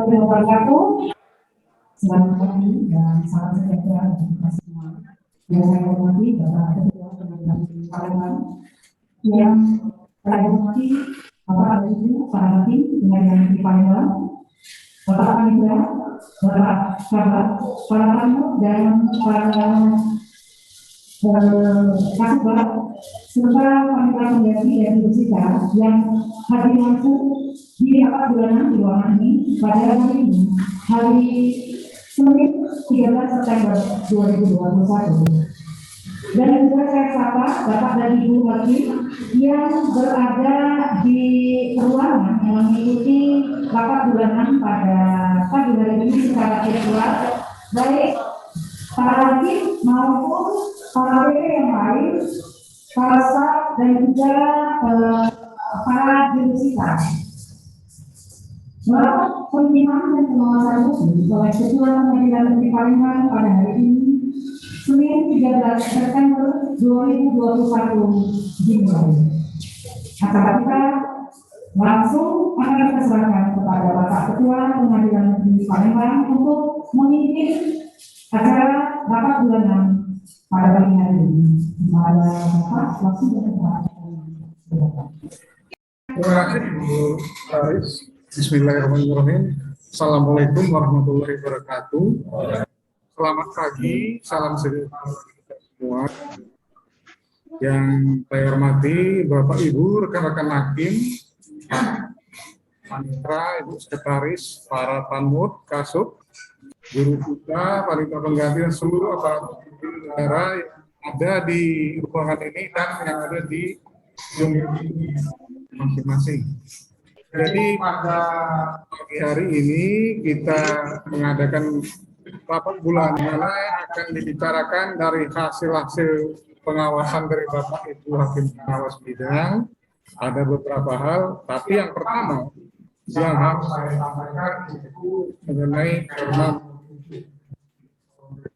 warahmatullahi wabarakatuh. Selamat pagi dan salam sejahtera bagi kita semua. Yang saya hormati Bapak Ketua Pengadilan Negeri Palembang, yang saya hormati Bapak Ibu para hakim Pengadilan Negeri Palembang, Bapak Panitra, Bapak Sahabat, para tamu dan para sahabat serta panitra pengganti dan peserta yang hadir langsung di rapat bulanan di ruangan ini pada hari ini, hari Senin 13 September 2021. Dan juga saya sapa Bapak dan Ibu Hakim yang berada di ruangan yang mengikuti rapat bulanan pada pagi hari ini secara virtual, baik para hakim maupun para WP yang lain, para staf dan juga para jurusita. Melakukan pembinaan dan pengawasan khusus oleh Ketua Pengadilan Negeri Palembang pada hari ini, Senin 13 September 2021 dimulai. Acara kita langsung akan kita serahkan kepada Bapak Ketua Pengadilan Negeri Palembang untuk memimpin acara rapat bulanan pada pagi hari ini. Pada Bapak langsung berkata. Terima kasih Bu Aris. Bismillahirrahmanirrahim. Assalamualaikum warahmatullahi wabarakatuh. Selamat pagi, salam sejahtera kita semua. Yang saya hormati Bapak Ibu, rekan-rekan hakim, panitra, Ibu Sekretaris, para panmut, kasub, guru kita, panitra pengganti dan seluruh aparatur negara yang ada di ruangan ini dan yang ada di unit masing-masing. Jadi pada pagi hari ini kita mengadakan rapat bulanan mana akan dibicarakan dari hasil-hasil pengawasan dari Bapak Ibu Hakim Pengawas Bidang. Ada beberapa hal, tapi yang pertama yang harus saya sampaikan itu mengenai norma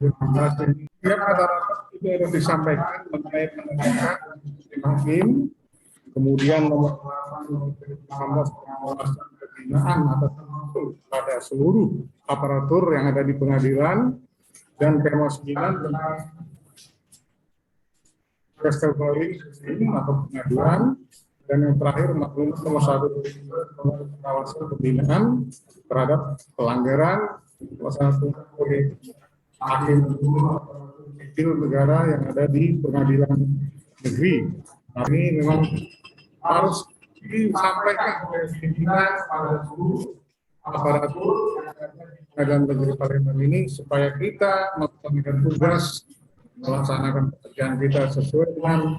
setiap ada rapat itu harus disampaikan mengenai penegakan hakim, kemudian nomor 16 pengawasan pembinaan atas pada seluruh aparatur yang ada di pengadilan, dan PMO 9 tentang restoring atau pengadilan, dan yang terakhir maklumat nomor 1 pengawasan pembinaan terhadap pelanggaran salah satu hakim sipil negara yang ada di pengadilan negeri. Nah, ini memang harus disampaikan oleh pimpinan pada seluruh aparatur pengadilan negeri Palembang ini supaya kita melaksanakan tugas, melaksanakan pekerjaan kita sesuai dengan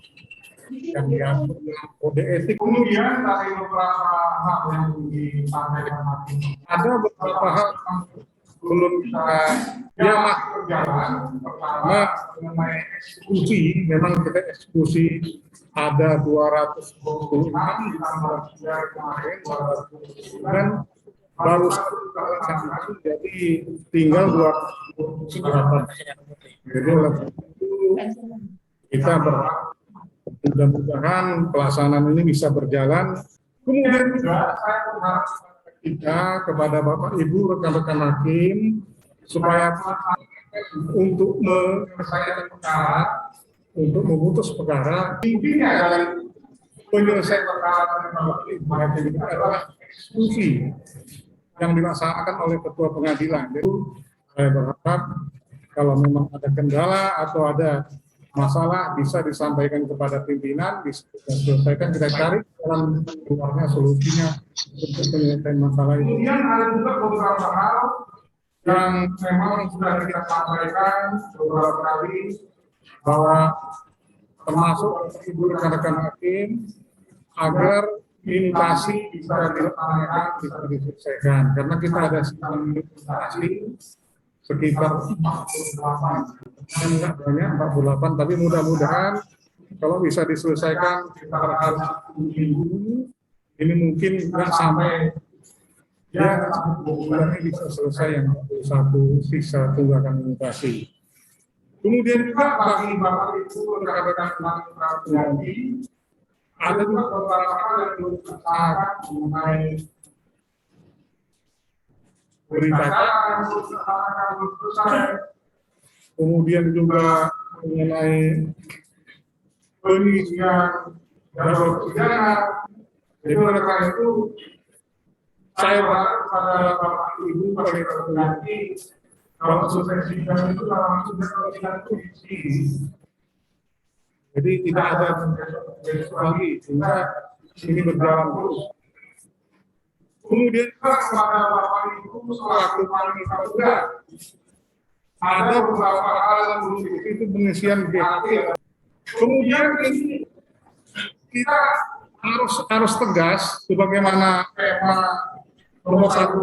yang diatur dalam kode etik. Kemudian dari beberapa hal yang disampaikan ada beberapa hal belum kita berjalan. Pertama mengenai eksekusi, memang kita eksekusi ada 226 ditambah 3 kemarin 209 baru satu terlaksana, jadi tinggal 298. Jadi oleh itu kita berharap mudah-mudahan pelaksanaan ini bisa berjalan. Kemudian juga saya berharap kita kepada Bapak Ibu rekan-rekan hakim supaya untuk menyelesaikan perkara, untuk memutus perkara, intinya dari penyelesaian perkara dari Bapak Ibu hakim ini adalah eksekusi yang dilaksanakan oleh ketua pengadilan. Jadi saya berharap kalau memang ada kendala atau ada masalah bisa disampaikan kepada pimpinan, bisa diselesaikan, kita cari dalam keluarnya solusinya untuk menyelesaikan masalah itu. Kemudian ada juga beberapa hal yang memang sudah kita sampaikan beberapa kali bahwa termasuk ibu rekan-rekan hakim agar imitasi bisa dilaksanakan, bisa diselesaikan, karena kita ada sistem imitasi sekitar 48, enggak banyak 48, tapi mudah-mudahan kalau bisa diselesaikan sekitar hari Minggu ini mungkin nggak sampai ya 10 bulan ini bisa selesai yang satu sisa tunggakan imitasi. Kemudian juga bagi Bapak Ibu rekan-rekan pengganti ada juga beberapa hal yang belum tercatat mengenai beritakan, kemudian juga mengenai pengisian darurat pidana. Jadi oleh karena itu saya berharap pada Bapak Ibu sebagai laki-laki kalau selesai sidang itu langsung berkoordinasi posisi. Jadi tidak ada besok lagi sehingga ini berjalan terus. Kemudian kepada Bapak Ibu selaku panitia juga ada beberapa hal yang belum itu pengisian BHP. Kemudian ini kita harus tegas sebagaimana tema nomor 1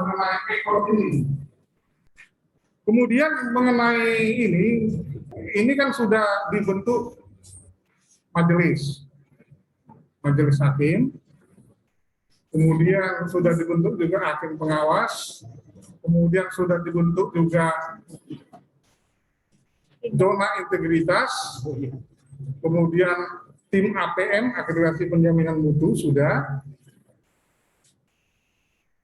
mengenai ekor ini. Kemudian mengenai ini kan sudah dibentuk majelis hakim, kemudian sudah dibentuk juga hakim pengawas, kemudian sudah dibentuk juga zona integritas, kemudian tim APM, akreditasi penjaminan mutu sudah.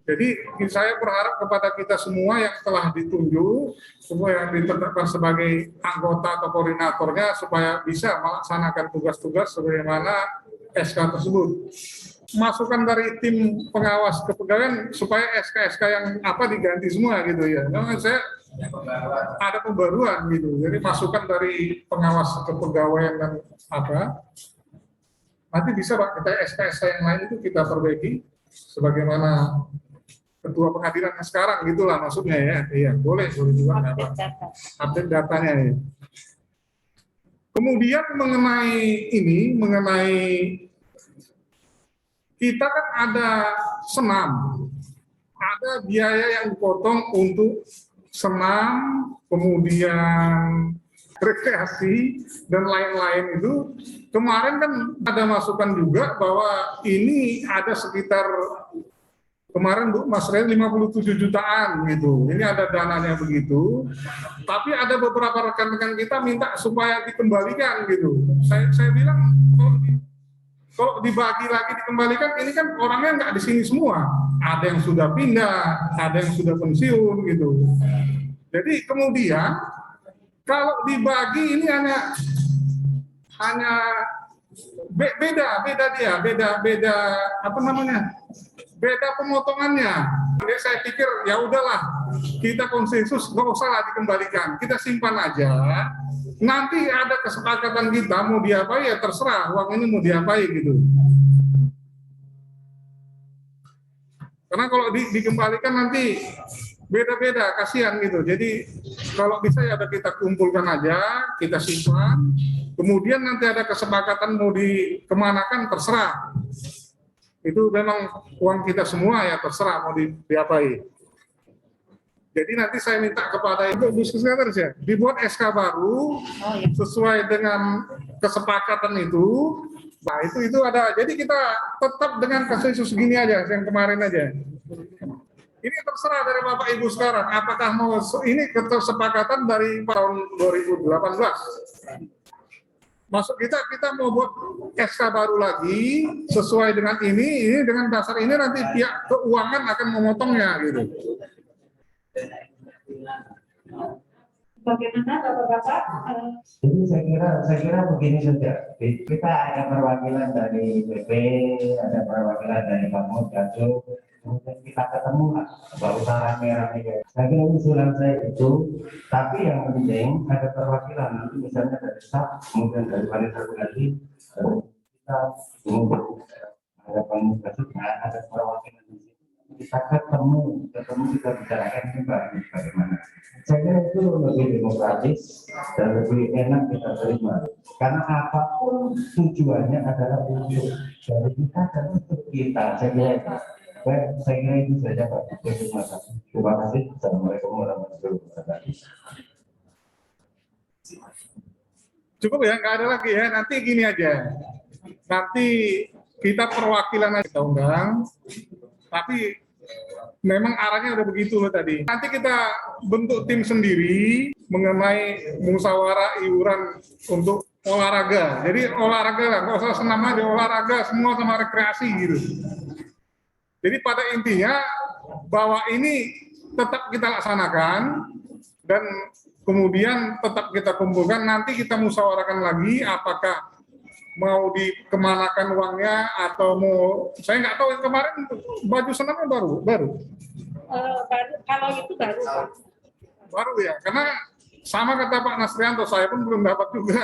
Jadi saya berharap kepada kita semua yang telah ditunjuk, semua yang ditetapkan sebagai anggota atau koordinatornya supaya bisa melaksanakan tugas-tugas sebagaimana SK tersebut. Masukan dari tim pengawas kepegawaian supaya SK-SK yang diganti semua gitu ya. Memang saya ada pembaruan gitu. Jadi masukan dari pengawas kepegawaian dan nanti bisa Pak, kita SK-SK yang lain itu kita perbaiki sebagaimana ketua pengadilan sekarang gitulah maksudnya ya. Iya, boleh juga update datanya ya. Kemudian mengenai kita kan ada senam, ada biaya yang dipotong untuk senam, kemudian rekreasi dan lain-lain itu. Kemarin kan ada masukan juga bahwa ini ada sekitar kemarin Bu Mas Ren 57 jutaan gitu. Ini ada dananya begitu. Tapi ada beberapa rekan-rekan kita minta supaya dikembalikan gitu. Saya bilang kalau dibagi lagi dikembalikan, ini kan orangnya nggak di sini semua. Ada yang sudah pindah, ada yang sudah pensiun gitu. Jadi kemudian kalau dibagi ini hanya beda beda pemotongannya. Jadi saya pikir ya udahlah, kita konsensus nggak usahlah dikembalikan, kita simpan aja. Nanti ada kesepakatan kita mau diapain ya terserah, uang ini mau diapain gitu. Karena kalau dikembalikan nanti beda-beda, kasihan gitu. Jadi kalau bisa ya kita kumpulkan aja, kita simpan. Kemudian nanti ada kesepakatan mau dikemanakan terserah. Itu memang uang kita semua ya terserah mau diapain. Jadi nanti saya minta kepada Ibu Sekretaris ya, dibuat SK baru sesuai dengan kesepakatan itu. Nah itu ada. Jadi kita tetap dengan konsensus segini aja, yang kemarin aja. Ini terserah dari Bapak Ibu sekarang. Apakah mau ini kesepakatan dari tahun 2018? Masuk kita mau buat SK baru lagi sesuai dengan ini dengan dasar ini nanti pihak keuangan akan memotongnya gitu. Bagaimana Bapak-Bapak? Jadi saya kira begini saja. Kita ada perwakilan dari BP, ada perwakilan dari Kamu Jatuh, kemudian kita ketemu lah, nggak usah rame-rame. Saya kira usulan saya itu, tapi yang penting ada perwakilan nanti misalnya dari staff, kemudian dari panitia lagi, kita ada panitia juga, ada perwakilan di sini. Kita ketemu kita bicarakan juga bagaimana. Saya kira itu lebih demokratis dan lebih enak kita terima. Karena apapun tujuannya adalah untuk dari kita dan untuk kita. Saya kira itu saja Pak. Terima kasih. Assalamualaikum warahmatullahi wabarakatuh. Cukup ya, nggak ada lagi ya. Nanti gini aja. Nanti kita perwakilan aja kita undang. Tapi memang arahnya udah begitu loh tadi. Nanti kita bentuk tim sendiri mengenai musyawarah iuran untuk olahraga. Jadi olahraga lah, nggak usah senam aja, olahraga semua sama rekreasi gitu. Jadi pada intinya bahwa ini tetap kita laksanakan dan kemudian tetap kita kumpulkan, nanti kita musyawarahkan lagi apakah mau dikemanakan uangnya atau mau, saya nggak tahu kemarin baju senamnya baru. Baru, kalau itu baru Pak. Baru ya, karena sama kata Pak Nasrianto, saya pun belum dapat juga.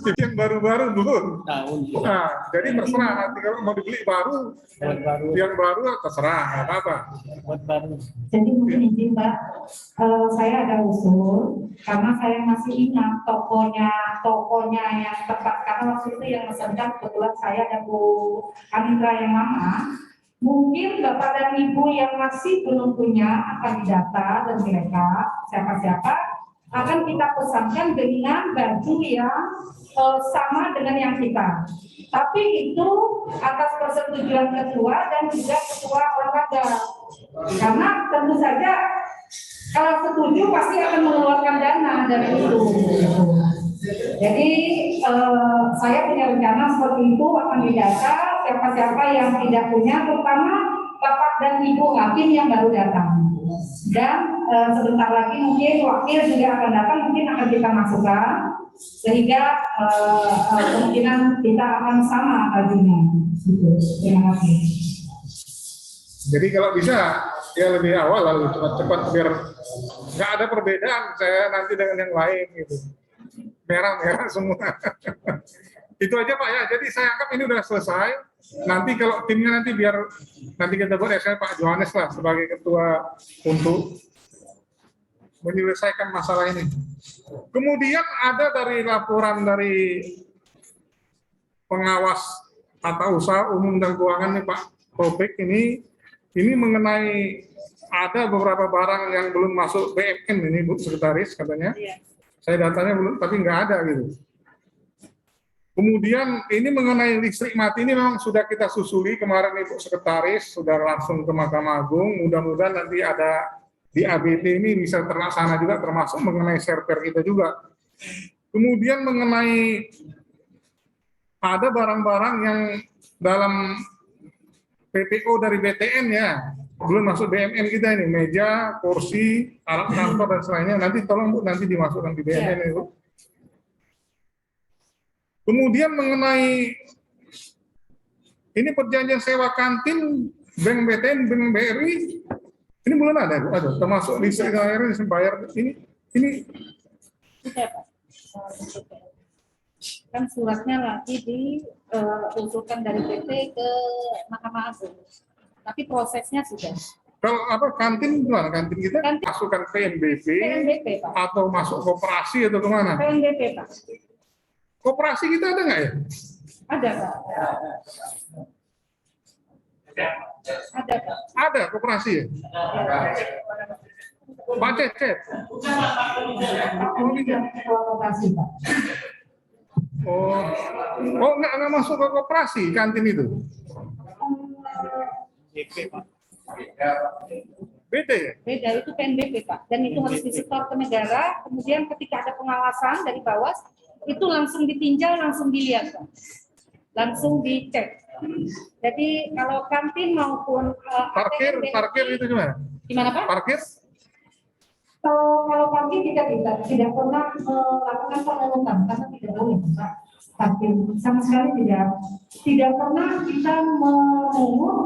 Jadi yang baru-baru belum. Nah, jadi terserah nanti kalau mau dibeli baru, yang baru terserah, nggak apa-apa. Jadi mungkin izin Pak, saya ada usul karena saya masih ingat tokonya yang tepat, karena waktu itu yang mesenkan kebetulan saya dan Bu Anindra yang lama. Mungkin Bapak dan Ibu yang masih belum punya akan didata dan mereka siapa-siapa akan kita pesankan dengan baju yang sama dengan yang kita. Tapi itu atas persetujuan ketua dan juga ketua olahraga. Karena tentu saja kalau setuju pasti akan mengeluarkan dana dari itu. Jadi saya punya rencana seperti itu, akan didata siapa-siapa yang tidak punya, terutama Bapak dan Ibu Hakim yang baru datang. Dan sebentar lagi mungkin wakil juga akan datang, mungkin akan kita masukkan sehingga kemungkinan kita akan sama bajunya. Terima kasih. Jadi kalau bisa ya lebih awal lalu cepat-cepat biar nggak ada perbedaan saya nanti dengan yang lain gitu. Merah-merah semua. Itu aja Pak ya. Jadi saya anggap ini udah selesai. Nanti kalau timnya biar nanti kita buat saya Pak Johannes lah sebagai ketua untuk menyelesaikan masalah ini. Kemudian ada dari laporan dari pengawas tata usaha umum dan keuangan nih Pak Topik ini mengenai ada beberapa barang yang belum masuk BMN ini Bu Sekretaris katanya. Iya. Saya datanya belum, tapi nggak ada gitu. Kemudian ini mengenai listrik mati ini memang sudah kita susuli kemarin Ibu Sekretaris, sudah langsung ke Mahkamah Agung. Mudah-mudahan nanti ada di ABT ini bisa terlaksana juga, termasuk mengenai server kita juga. Kemudian mengenai ada barang-barang yang dalam PPO dari BTN ya, belum masuk BMN kita ini, meja, kursi, alat kantor dan selainnya. Nanti tolong Bu, nanti dimasukkan di BMN ya. Bu. Kemudian mengenai ini perjanjian sewa kantin Bank BTN, Bank BRI, ini belum ada, Bu. Ada, termasuk listrik air bayar ini. Sudah, Pak. Kan suratnya lagi diusulkan dari PT ke Mahkamah Agung. Tapi prosesnya sudah. Kalau apa kantin gimana? Kantin kita masukkan PNBP, Pak. Atau masuk koperasi atau kemana? PNBP, Pak. Koperasi kita ada nggak ya? Ada, Pak. Ada, Pak. Ada koperasi ya? Pak Cecep. Oh nggak masuk ke koperasi kantin itu? Beda ya? Beda, itu PNBP Pak. Dan itu harus disetor ke negara. Kemudian ketika ada pengawasan dari bawah, itu langsung ditinjau, langsung dilihat Pak. Langsung dicek. Jadi kalau kantin maupun parkir itu gimana? Gimana Pak? Parkir? Kalau parkir kita tidak pernah melakukan pengelolaan karena tidak boleh Pak. Parkir sama sekali tidak pernah kita mengungut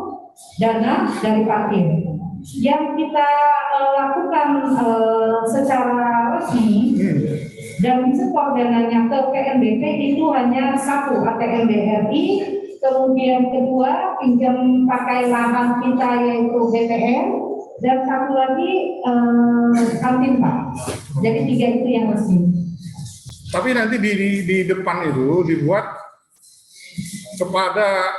dana dari parkir. Yang kita lakukan secara resmi dan disetor dananya ke PNBP itu hanya satu, ATM BRI, kemudian kedua pinjam pakai lahan kita yaitu BTN, dan satu lagi kantin Pak. Jadi 3 itu yang resmi. Tapi nanti di depan itu dibuat kepada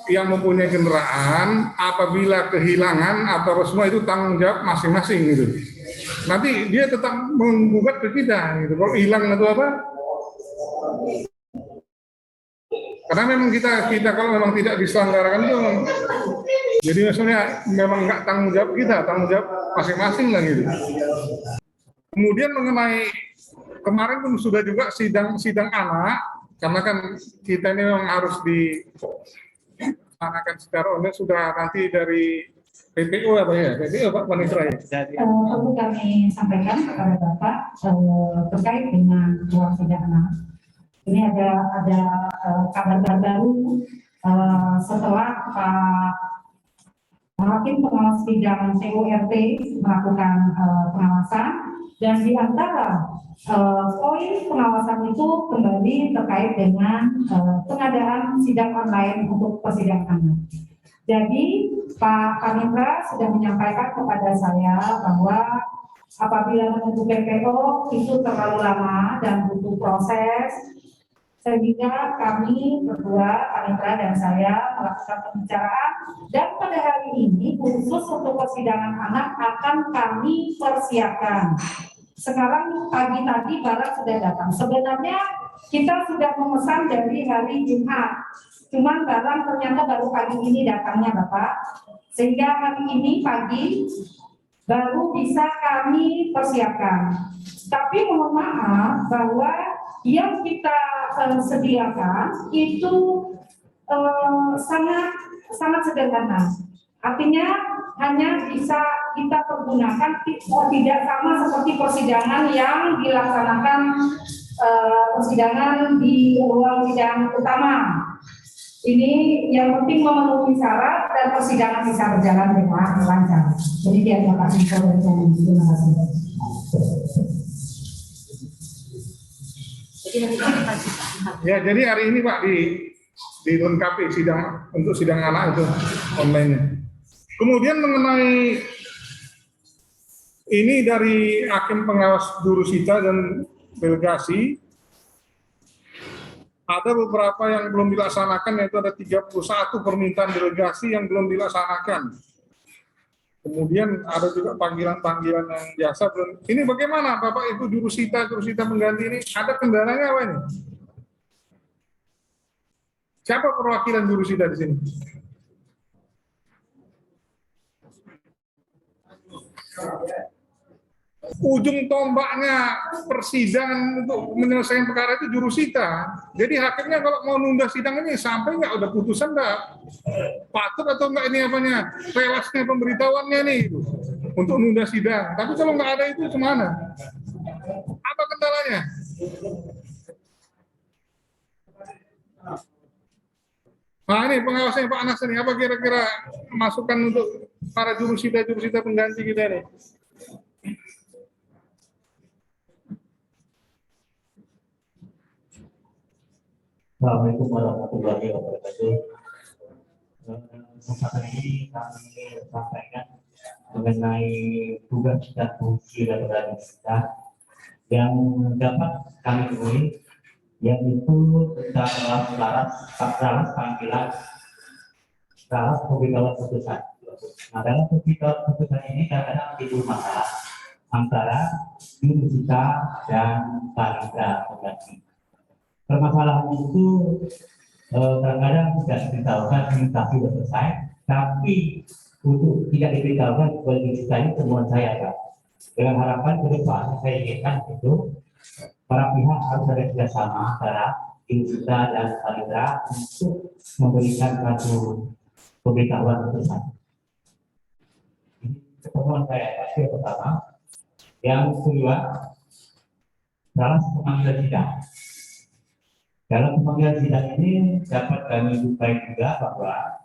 yang mempunyai kendaraan apabila kehilangan atau semua itu tanggung jawab masing-masing gitu. Nanti dia tetap menggugat ke kita gitu. Kalau hilang atau apa? Karena memang kita kalau memang tidak diselenggarakan itu, jadi maksudnya memang nggak tanggung jawab kita, tanggung jawab masing-masing lah gitu. Kemudian mengenai kemarin pun sudah juga sidang anak, karena kan kita ini memang harus dilaksanakan secara online, sudah nanti dari PPO apa ya? PPO Pak Panitra ya? Perlu kami sampaikan kepada Bapak terkait dengan ruang sidang anak. Ini ada kabar baru setelah Pak Hakim Pengawas Bidang TORT melakukan pengawasan, dan di antara poin pengawasan itu kembali terkait dengan pengadaan sidang online untuk persidangan anak. Jadi Pak Panitra sudah menyampaikan kepada saya bahwa apabila menunggu PPO itu terlalu lama dan butuh proses, sehingga kami berdua, Panitra dan saya, melakukan pembicaraan, dan pada hari ini khusus untuk persidangan anak akan kami persiapkan. Sekarang pagi tadi barang sudah datang. Sebenarnya kita sudah memesan dari hari Jumat, cuman barang ternyata baru pagi ini datangnya Bapak, sehingga hari ini pagi baru bisa kami persiapkan. Tapi mohon maaf bahwa yang kita sediakan itu sangat sederhana. Artinya hanya bisa kita pergunakan, tidak sama seperti persidangan yang dilaksanakan persidangan di ruang sidang utama. Ini yang penting memenuhi syarat dan persidangan bisa berjalan dengan lancar. Jadi dia dapat info dari saya. Terima kasih. Ya, jadi hari ini Pak dilengkapi sidang untuk sidang anak itu online. Kemudian mengenai ini dari Hakim Pengawas Jurusita dan Delegasi, ada beberapa yang belum dilaksanakan, yaitu ada 31 permintaan delegasi yang belum dilaksanakan. Kemudian ada juga panggilan-panggilan yang biasa belum. Ini bagaimana Bapak Ibu jurusita pengganti ini? Ada kendalanya apa ini? Siapa perwakilan jurusita di sini? Ujung tombaknya persidangan untuk menyelesaikan perkara itu jurusita. Jadi hakimnya kalau mau nunda sidang ini sampai nggak udah putusan nggak patut atau nggak ini apanya relasnya pemberitahuannya nih itu untuk nunda sidang. Tapi kalau nggak ada itu kemana? Apa kendalanya? Nah ini pengawasnya Pak Anas ini, apa kira-kira masukan untuk para jurusita pengganti kita ini? Assalamualaikum warahmatullahi wabarakatuh. Kesempatan ini kami sampaikan mengenai tugas dan fungsi dari kita yang dapat kami temui, yaitu tentang syarat panggilan syarat pemberitahuan putusan. Nah, dalam pemberitahuan putusan ini kadang-kadang timbul masalah antara jurusita dan panitra pengganti. Permasalahan itu kadang-kadang tidak diberitahukan administrasi sudah selesai, tapi untuk tidak diberitahukan kepada jurusita ini temuan saya Pak. Dengan harapan ke depan saya inginkan itu para pihak harus ada kerjasama antara jurusita dan panitra untuk memberikan satu pemberitahuan putusan. Ini temuan saya Pak. Yang pertama, yang kedua dalam pemanggilan sidang. Dalam pemanggilan sidang ini dapat kami jumpai juga bahwa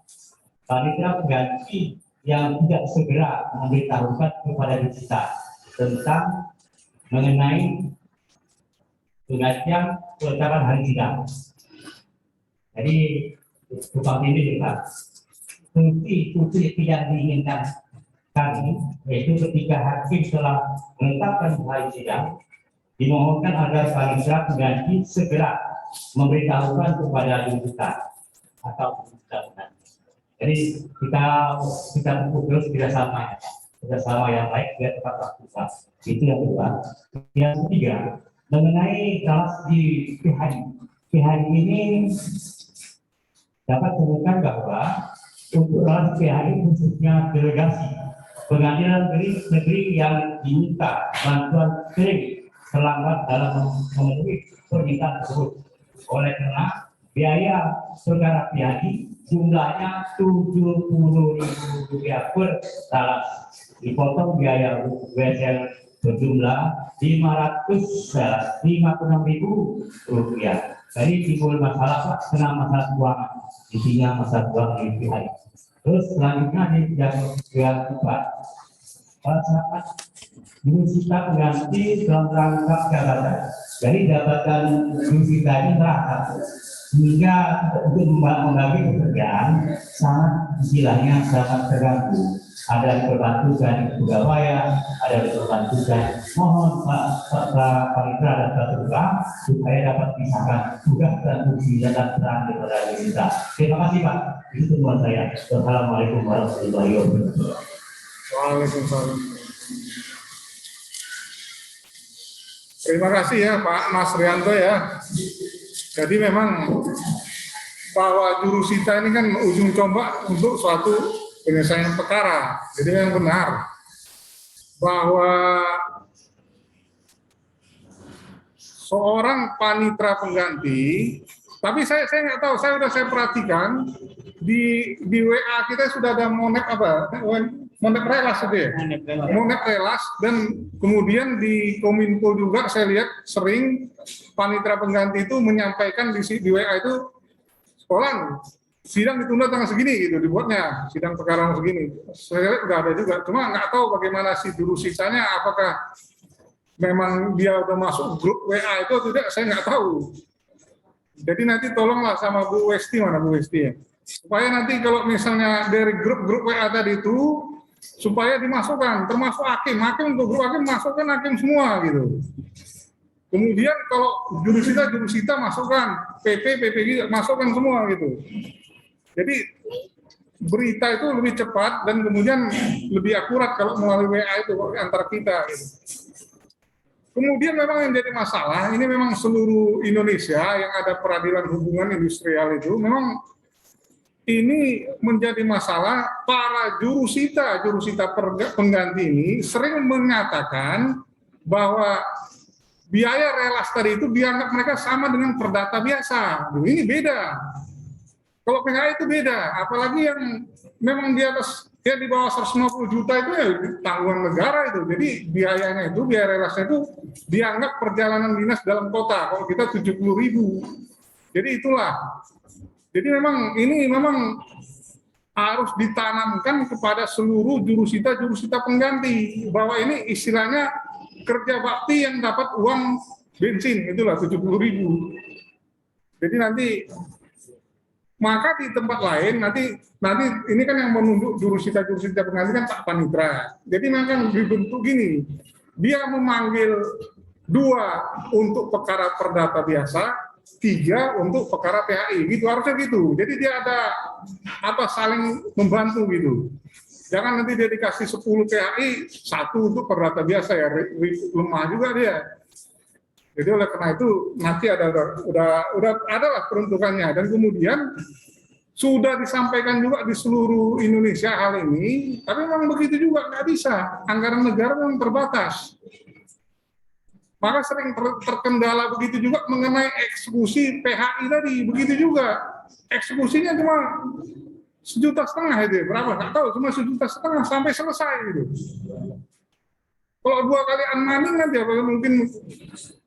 panitra pengganti yang tidak segera memberitahukan kepada jurusita tentang mengenai penggantian kelengkapan hari sidang. Jadi bukan ini Pak. Fungsi yang diinginkan kami yaitu ketika hakim telah menetapkan hari sidang, dimohonkan agar panitra pengganti segera memberitahukan kepada jurusita atau jurusita. Jadi kita terus kerjasama yang baik biar tepat waktu. Itu yang kedua. Yang ketiga, mengenai kelas di PHI ini dapat temukan bahwa untuk kelas PHI khususnya delegasi pengadilan negeri yang diminta bantuan kering terlambat dalam memenuhi permintaan tersebut. Oleh karena biaya saudara Piadi jumlahnya Rp70.000 per talas. Dipotong biaya WSL berjumlah Rp556.000. Jadi timbul masalah Pak, kena masalah keuangan, intinya masalah keuangan LPI. Terus selanjutnya di yang keempat, saat jurusita pengganti dalam rangkap jabatan. Jadi jabatan jurusita ini merangkap hingga untuk membagi pekerjaan sangat istilahnya sangat terganggu. Ada yang terbantu dari kepegawaian, ada yang terbantu dan mohon Pak Panitra dan Pak Tukang supaya dapat pisahkan tugas dan fungsi dan peran kepada kita. Terima kasih Pak. Itu temuan saya. Assalamualaikum warahmatullahi wabarakatuh. Waalaikumsalam. Terima kasih ya Pak Mas Rianto ya. Jadi memang bahwa jurusita ini kan ujung tombak untuk suatu penyelesaian perkara. Jadi yang benar bahwa seorang panitra pengganti, tapi saya nggak tahu, saya perhatikan di WA kita sudah ada monep relas itu ya, monep relas, dan kemudian di Kominfo juga saya lihat sering panitra pengganti itu menyampaikan di WA itu sekolah sidang ditunda tanggal segini gitu dibuatnya, sidang perkara segini. Saya lihat udah ada juga, cuma nggak tahu bagaimana si jurusitanya, apakah memang dia udah masuk grup WA itu atau tidak, saya nggak tahu. Jadi nanti tolonglah sama Bu Westi, mana Bu Westi ya, supaya nanti kalau misalnya dari grup WA tadi itu supaya dimasukkan, termasuk hakim untuk grup hakim masukkan hakim semua gitu. Kemudian kalau jurusita masukkan, PP juga masukkan semua gitu. Jadi berita itu lebih cepat dan kemudian lebih akurat kalau melalui WA itu antara kita gitu. Kemudian memang yang jadi masalah, ini memang seluruh Indonesia yang ada peradilan hubungan industrial itu, memang ini menjadi masalah. Para jurusita pengganti ini sering mengatakan bahwa biaya relas tadi itu dianggap mereka sama dengan perdata biasa. Ini beda. Kalau PHI itu beda, apalagi yang memang di atas, dia di bawah 150 juta itu ya tanggungan negara itu. Jadi biayanya itu, biaya relasnya itu dianggap perjalanan dinas dalam kota. Kalau kita 70.000. Jadi itulah. Jadi memang ini memang harus ditanamkan kepada seluruh jurusita pengganti bahwa ini istilahnya kerja bakti yang dapat uang bensin, itulah 70.000. Jadi nanti maka di tempat lain nanti ini kan yang menunduk jurusita pengganti kan Pak Panitra. Jadi memang dibentuk gini, dia memanggil 2 untuk perkara perdata biasa, 3 untuk perkara PHI, gitu harusnya gitu. Jadi dia ada saling membantu gitu. Jangan nanti dia dikasih 10 PHI, 1 untuk perdata biasa ya, lemah juga dia. Jadi oleh karena itu nanti udah adalah peruntukannya, dan kemudian sudah disampaikan juga di seluruh Indonesia hal ini, tapi memang begitu juga nggak bisa, anggaran negara memang terbatas. Maka sering terkendala begitu juga mengenai eksekusi PHI tadi, begitu juga eksekusinya cuma 1,5 juta itu ya, berapa nggak tahu, cuma 1,5 juta sampai selesai gitu. Kalau 2 kali unmanning nanti apa mungkin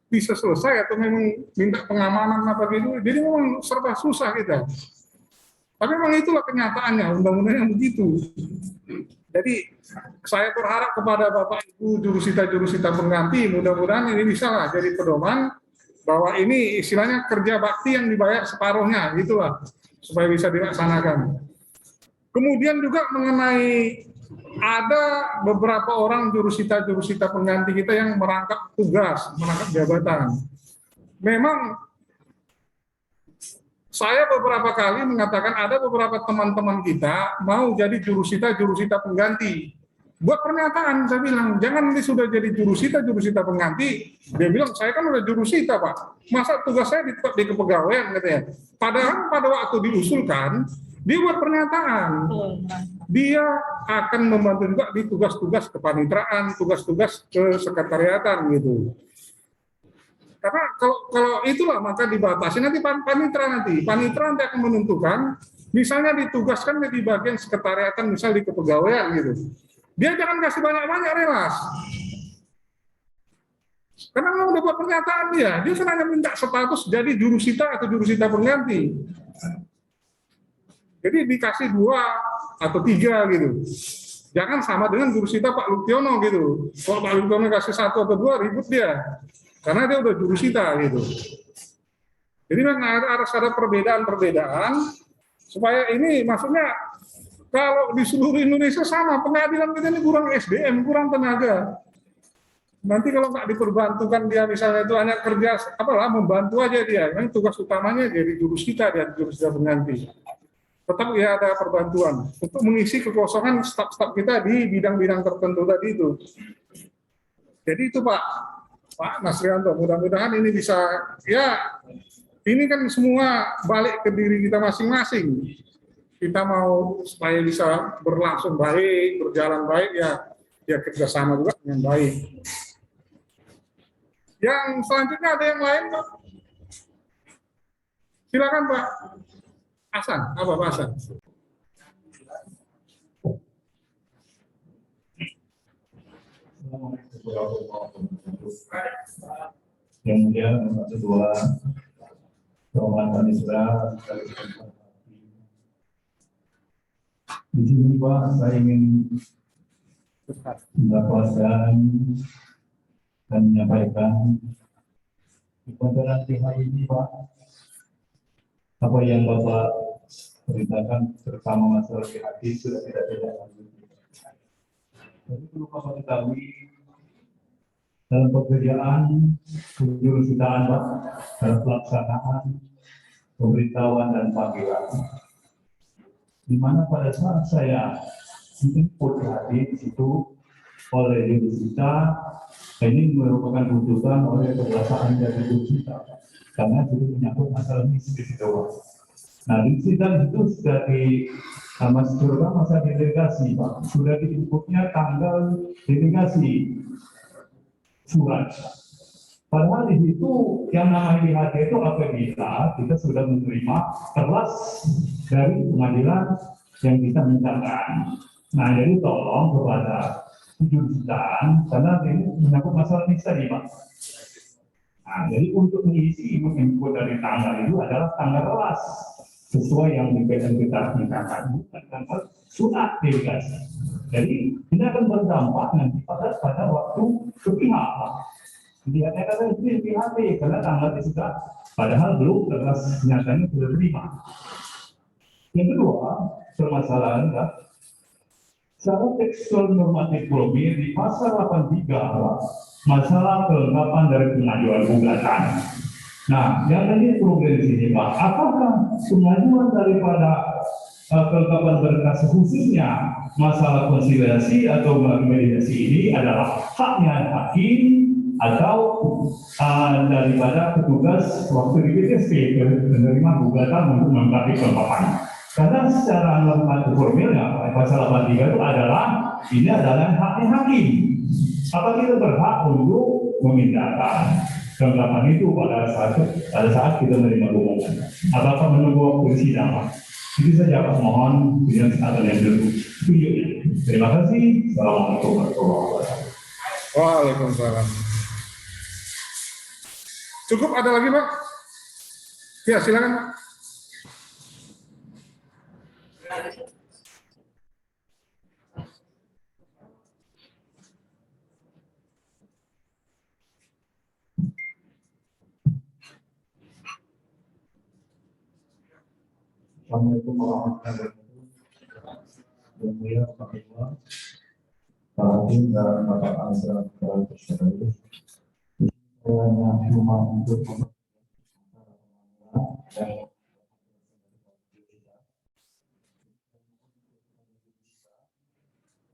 bisa selesai atau memang minta pengamanan apa gitu, jadi memang serba susah kita. Tapi memang itulah kenyataannya, undang-undangnya begitu. Jadi saya berharap kepada Bapak Ibu jurusita pengganti, mudah-mudahan ini bisa lah jadi pedoman bahwa ini istilahnya kerja bakti yang dibayar separuhnya, gitulah, supaya bisa dilaksanakan. Kemudian juga mengenai ada beberapa orang jurusita pengganti kita yang merangkap tugas, merangkap jabatan. Memang saya beberapa kali mengatakan ada beberapa teman-teman kita mau jadi jurusita pengganti. Buat pernyataan, saya bilang, jangan nanti sudah jadi jurusita pengganti. Dia bilang, saya kan udah jurusita Pak. Masa tugas saya tetap di kepegawaian, katanya. Padahal pada waktu diusulkan, dia buat pernyataan. Dia akan membantu juga di tugas-tugas kepanitraan, tugas-tugas kesekretariatan gitu. Karena kalau itulah maka dibatasi nanti panitra nanti akan menentukan, misalnya ditugaskan di bagian sekretariatan, misal di kepegawaian gitu. Dia jangan kasih banyak-banyak relas. Karena mau dapat pernyataan dia kan hanya minta status jadi jurusita atau jurusita pengganti. Jadi dikasih 2 atau 3 gitu. Jangan sama dengan jurusita Pak Luktiono gitu. Kalau Pak Luktiono kasih 1 atau 2 ribut dia. Karena dia udah jurusita gitu. Jadi harus ada perbedaan-perbedaan supaya ini maksudnya kalau di seluruh Indonesia sama, pengadilan kita ini kurang SDM, kurang tenaga. Nanti kalau nggak diperbantukan dia misalnya itu hanya kerja membantu aja dia, kan tugas utamanya jadi jurusita dan jurusita pengganti. Tetap ya ada perbantuan untuk mengisi kekosongan staf-staf kita di bidang-bidang tertentu tadi itu. Jadi itu Pak Nasrianto, mudah-mudahan ini bisa ini kan semua balik ke diri kita masing-masing. Kita mau supaya bisa berlangsung baik, berjalan baik ya kerjasama juga dengan baik. Yang selanjutnya ada yang lain, Pak? Silakan Pak Hasan. Apa Pak Hasan? Yang mulia Bapak Ketua, Roman Panisra, di sini Pak, saya ingin mendapatkan dan menyampaikan pada nanti hari ini Pak, apa yang Bapak ceritakan bersama masalah hati sudah tidak lanjut. Jadi perlu Bapak ketahui dalam pekerjaan kejurusitaan Pak, dalam pelaksanaan pemberitahuan dan panggilan, di mana pada saat saya input hadir di situ oleh jurusita, ini merupakan keputusan oleh kekuasaan dari jurusita karena itu menyangkut masalah misi doang. Nah di sidang itu sudah masa delegasi Pak, sudah diinputnya tanggal delegasi surat. Padahal di situ yang namanya DHT itu apabila kita sudah menerima kelas dari pengadilan yang kita mintakan. Nah jadi tolong kepada jurusitaan karena ini menyangkut masalah ini tadi Pak. Nah jadi untuk mengisi info dari tanggal itu adalah tanggal kelas sesuai yang kita mintakan, bukan tanggal surat delegasi. Jadi ini akan berdampak nanti pada waktu sepihak. Lihatnya kata itu PHP karena tanggal itu sudah, padahal belum kelas nyatanya sudah terima. Yang kedua, permasalahan secara tekstual normatif formil di pasal 83 masalah kelengkapan dari pengajuan gugatan. Nah, yang tadi problem di sini Pak, apakah pengajuan daripada kelengkapan berkas khususnya masalah konsiliasi atau mediasi ini adalah haknya hakim atau daripada petugas waktu di PTSP menerima gugatan untuk melengkapi kelengkapan. Karena secara normatif formilnya pasal 83 itu adalah ini adalah haknya hakim. Apa kita berhak untuk memindahkan kelengkapan itu pada saat kita menerima gugatan? Apakah menunggu waktu sidang Pak? Itu saja Pak, mohon dengan kesempatan yang dulu. Terima kasih. Assalamualaikum warahmatullahi wabarakatuh. Waalaikumsalam. Cukup ada lagi Pak? Ya silakan Pak. Assalamualaikum warahmatullahi wabarakatuh. Yang mulia Pak Ketua, Pak Hakim dan Bapak Azhar Tersebut. Hanya cuma untuk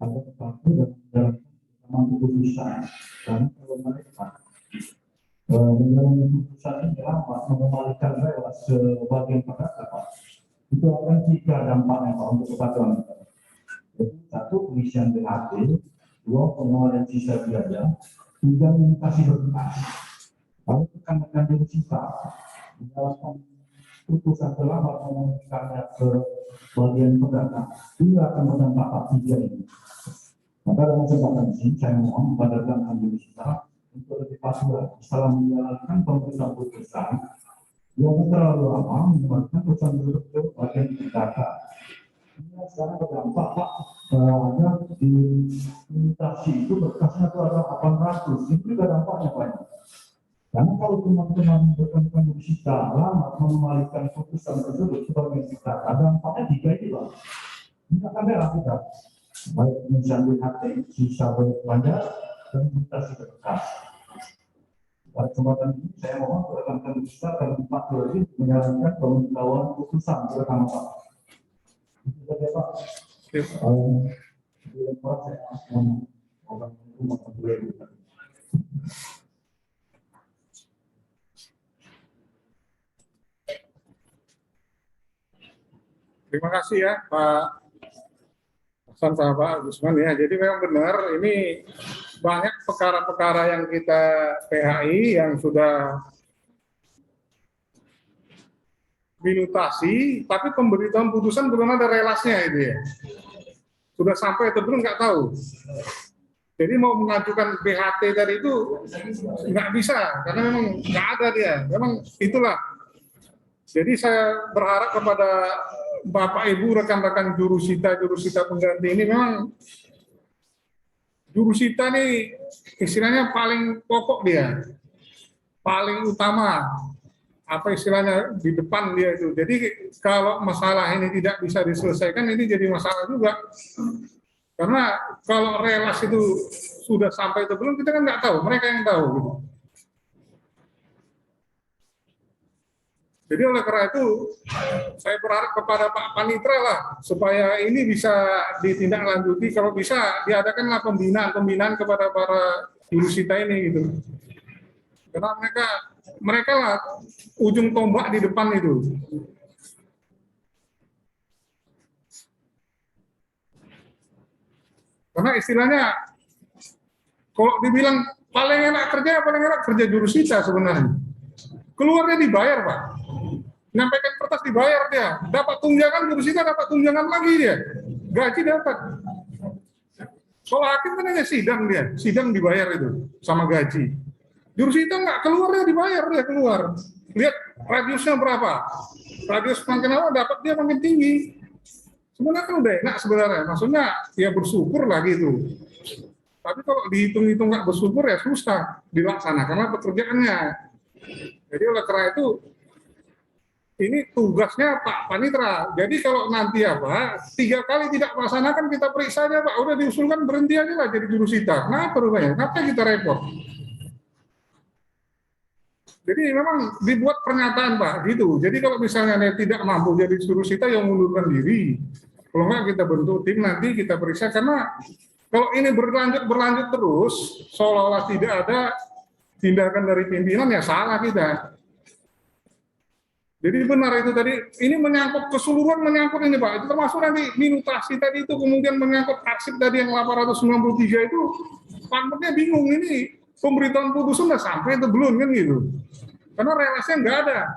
ada tetapi dalam mampu keputusan karena kalau mereka dalam keputusan ini adalah mengembalikan rela sebagian perkara Pak, itu akan tiga dampaknya Pak untuk kepatuhan kita. Jadi satu, pengisian BHT, dua, pengeluaran sisa biaya, tiga, kasih berkas. Lalu rekan-rekan jurusita menjalankan putusan terlambat mengajukannya ke bagian perdana, juga akan berdampak Pak tiga ini. Maka dalam kesempatan ini saya mohon kepada rekan-rekan jurusita untuk lebih patuh setelah menjalankan pemeriksaan putusan yang terlalu lama menyebabkan putusan tersebut bagian perdana. Ini sekarang berdampak Pak, ada di imitasi itu berkasnya itu ada 800, itu juga dampaknya banyak. Karena kalau teman-teman rekan-rekan jurusita lama mengembalikan putusan tersebut sebagai kita, dampaknya tiga itu Pak. Ini akan bela kita, baik mengambil hati, sisa banyak panja, dan imitasi berkas. Pada kesempatan ini saya mohon rekan-rekan jurusita dan Pak Lori menjalankan pemberitahuan putusan bersama Pak. Itu saja Pak. Terima kasih ya Pak Hasan sama Pak Gusman ya. Jadi memang benar ini banyak perkara-perkara yang kita PHI yang sudah minutasi, tapi pemberitahuan putusan belum ada relasnya itu ya. Sudah sampai atau belum nggak tahu. Jadi mau mengajukan BHT tadi itu nggak bisa karena memang nggak ada dia. Memang itulah. Jadi saya berharap kepada Bapak Ibu rekan-rekan jurusita pengganti ini memang jurusita nih istilahnya paling pokok dia, paling utama. Apa istilahnya di depan dia itu. Jadi kalau masalah ini tidak bisa diselesaikan ini jadi masalah juga. Karena kalau relas itu sudah sampai atau belum kita kan nggak tahu, mereka yang tahu gitu. Jadi oleh karena itu saya berharap kepada Pak Panitra lah supaya ini bisa ditindaklanjuti, kalau bisa diadakanlah pembinaan kepada para jurusita ini gitu. Karena mereka lah ujung tombak di depan itu. Karena istilahnya kalau dibilang paling enak kerja jurusita sebenarnya. Keluarnya dibayar Pak. Nyampaikan kertas dibayar dia, dapat tunjangan jurusita, dapat tunjangan lagi dia, gaji dapat. Kalau hakim kan hanya sidang dibayar itu sama gaji. Jurusita nggak keluarnya dibayar dia keluar. Lihat radiusnya berapa, radius makin lama dapat dia makin tinggi. Sebenarnya kan udah enak sebenarnya, maksudnya ya bersyukur lah gitu. Tapi kalau dihitung-hitung nggak bersyukur ya susah dilaksanakan karena pekerjaannya. Jadi oleh karena itu ini tugasnya Pak Panitra. Jadi kalau nanti 3 kali tidak melaksanakan kita periksa aja Pak. Udah diusulkan berhenti aja lah jadi jurusita. Kenapa rupanya? Kenapa kita repot? Jadi memang dibuat pernyataan Pak gitu. Jadi kalau misalnya tidak mampu jadi jurusita yang mundurkan diri. Kalau enggak kita bentuk tim nanti kita periksa karena kalau ini berlanjut terus seolah-olah tidak ada tindakan dari pimpinan ya salah kita. Jadi benar itu tadi, ini menyangkut keseluruhan menyangkut ini Pak, itu termasuk nanti minutasi tadi itu kemudian menyangkut arsip tadi yang 893 itu, panpetnya bingung ini pemberitahuan putusan sudah sampai atau belum kan gitu. Karena relasnya nggak ada.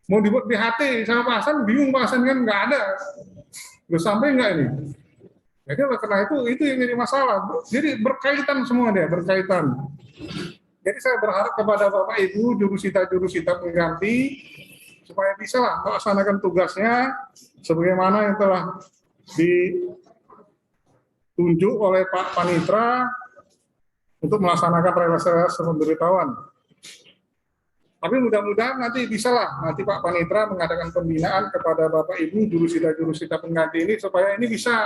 Mau dibuat BHT sama Pak Hasan, bingung Pak Hasan kan nggak ada. Udah sampai nggak ini? Jadi karena itu yang jadi masalah. Jadi berkaitan semua dia, berkaitan. Jadi saya berharap kepada Bapak Ibu jurusita pengganti supaya bisa lah melaksanakan tugasnya sebagaimana yang telah ditunjuk oleh Pak Panitra untuk melaksanakan relas pemberitahuan. Tapi mudah-mudahan nanti bisa lah nanti Pak Panitra mengadakan pembinaan kepada Bapak Ibu jurusita pengganti ini supaya ini bisa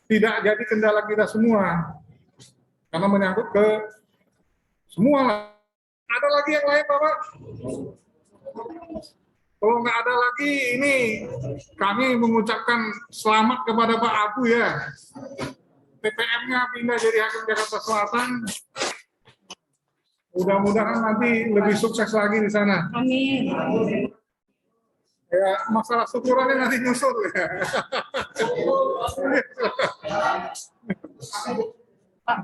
tidak jadi kendala kita semua karena menyangkut ke semua lah. Ada lagi yang lain Bapak? Kalau nggak ada lagi, ini kami mengucapkan selamat kepada Pak Abu ya. TPM-nya pindah jadi Hakim Jakarta Selatan. Mudah-mudahan nanti lebih sukses lagi di sana. Amin. Ya, masalah syukurannya nanti nyusul ya. Pak.